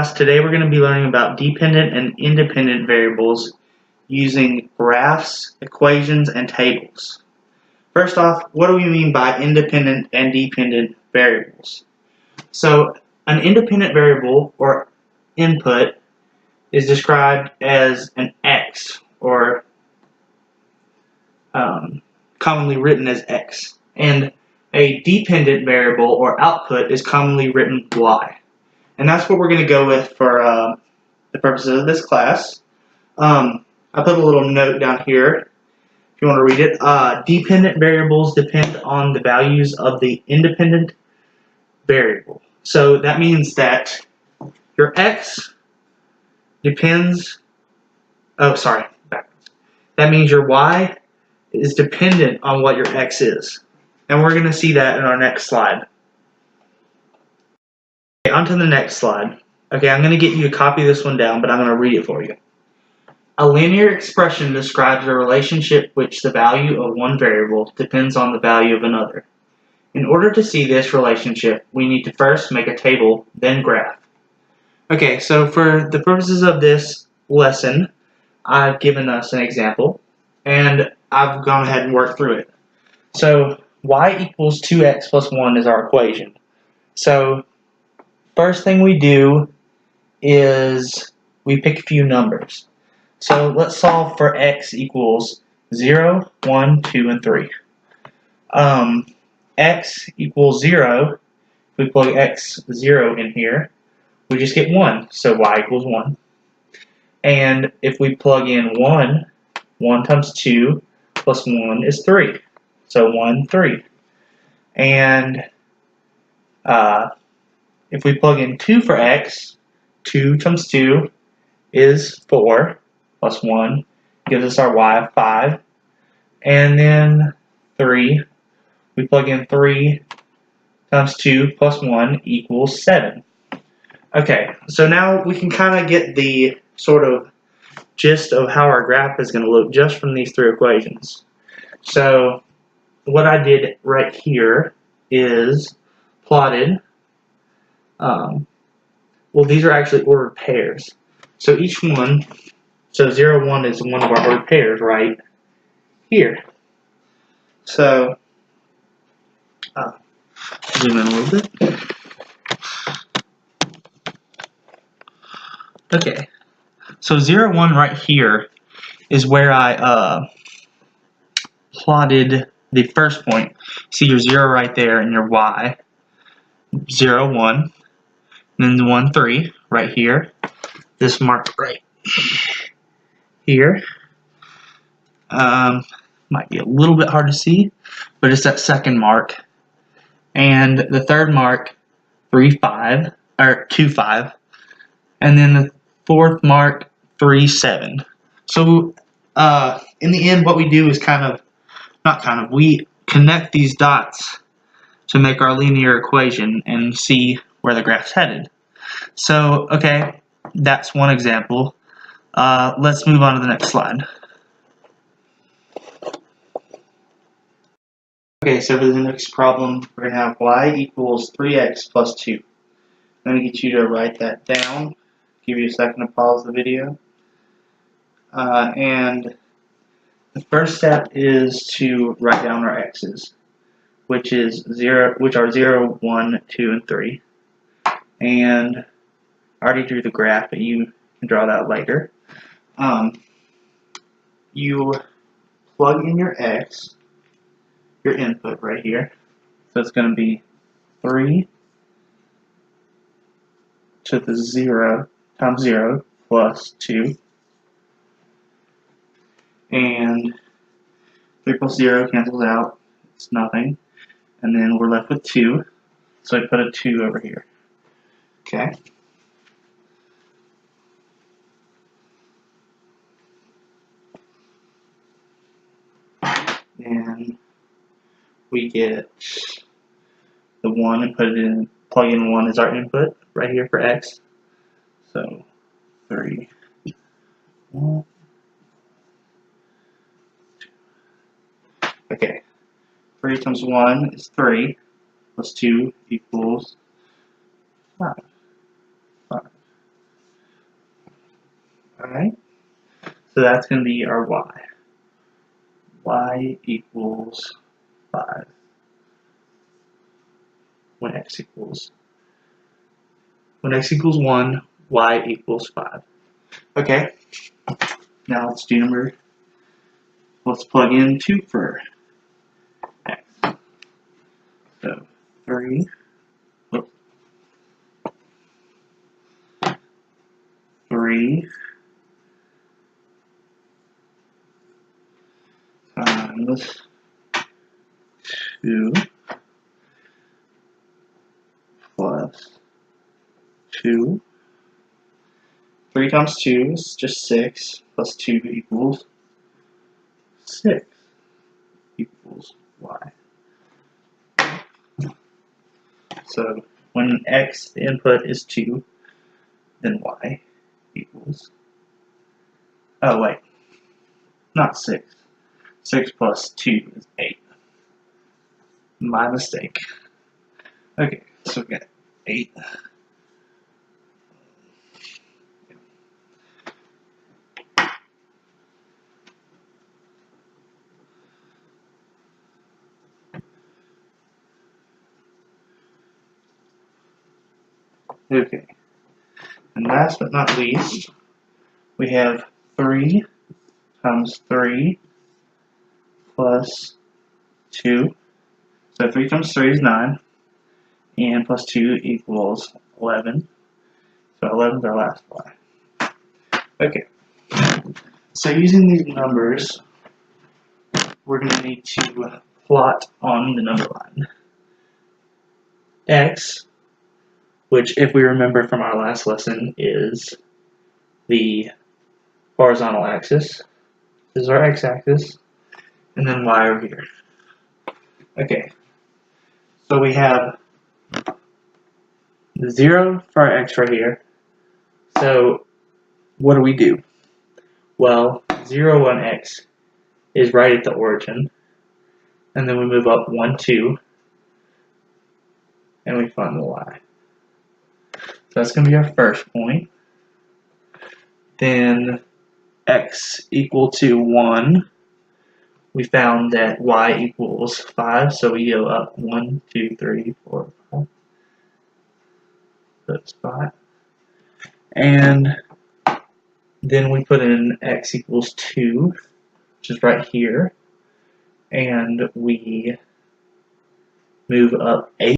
class. Today we're going to be learning about dependent and independent variables using graphs, equations, and tables. First off, what do we mean by independent and dependent variables? So an independent variable or input is described as an x, or commonly written as x, and a dependent variable or output is commonly written y. And that's what we're going to go with for the purposes of this class. I put a little note down here if you want to read it. Dependent variables depend on the values of the independent variable. So that means that your x depends, backwards. That means your y is dependent on what your x is. And we're going to see that in our next slide. Okay, on to the next slide. Okay, I'm going to get you to copy this one down, but I'm going to read it for you. A linear expression describes a relationship which the value of one variable depends on the value of another. In order to see this relationship, we need to first make a table, then graph. Okay, so for the purposes of this lesson, I've given us an example, and I've gone ahead and worked through it. So y equals 2x plus 1 is our equation. So first thing we do is we pick a few numbers. So let's solve for x equals 0, 1, 2, and 3. X equals 0. If we plug x0 in here, we just get 1, so y equals 1. And if we plug in 1, 1 times 2 plus 1 is 3. So 1, 3. And if we plug in 2 for x, 2 times 2 is 4, plus 1 gives us our y of 5. And then 3, we plug in 3 times 2 plus 1 equals 7. Okay, so now we can kind of get the sort of gist of how our graph is going to look just from these three equations. So what I did right here is plotted, well, these are actually ordered pairs. So each one, so 0, 1 is one of our ordered pairs right here. So zoom in a little bit. Okay, so 0, 1 right here is where I plotted the first point. See your 0 right there and your y. 0, 1, and then 1, 3 right here. This mark right here. Might be a little bit hard to see, but it's that second mark. And the third mark, 3, 5, or 2, 5. And then the fourth mark, 3, 7. So in the end, what we do is we connect these dots to make our linear equation and see where the graph's headed. So, okay, that's one example. Let's move on to the next slide. Okay, so for the next problem, we're going to have y equals 3x plus 2. I'm going to get you to write that down. Give you a second to pause the video. And the first step is to write down our x's, which are 0, 1, 2, and 3. And I already drew the graph, but you can draw that later. You plug in your x, your input right here. So it's going to be 3 to the 0 times 0 plus 2. And 3 plus 0 cancels out. It's nothing. And then we're left with 2. So I put a 2 over here. Okay. And we get the 1 and plug in 1 as our input right here for x. So 3, 1, 2. Okay. 3 times 1 is 3, plus 2 equals 5. Alright, so that's going to be our y. Y equals 5 when x equals 1, y equals 5. Okay, now let's plug in 2 for x. So 3 times 2 plus 2. 3 times 2 is just 6, plus 2 equals 6 equals y. So when x, the input, is 2, then y equals, oh wait, not 6. 6 plus 2 is 8. My mistake. Okay, so we got 8. Okay, and last but not least, we have 3 times 3 plus 2. So 3 times 3 is 9, and plus 2 equals 11. So 11 is our last y. Okay, so using these numbers, we're going to need to plot on the number line. X, which if we remember from our last lesson is the horizontal axis. This is our x-axis, and then y over here. Okay, so we have 0 for our x right here. So what do? Well, 0 on x is right at the origin, and then we move up 1, 2, and we find the y. So that's going to be our first point. Then x equal to 1. We found that y equals 5, so we go up 1, 2, 3, 4, 5. That's 5. And then we put in x equals 2, which is right here. And we move up 8.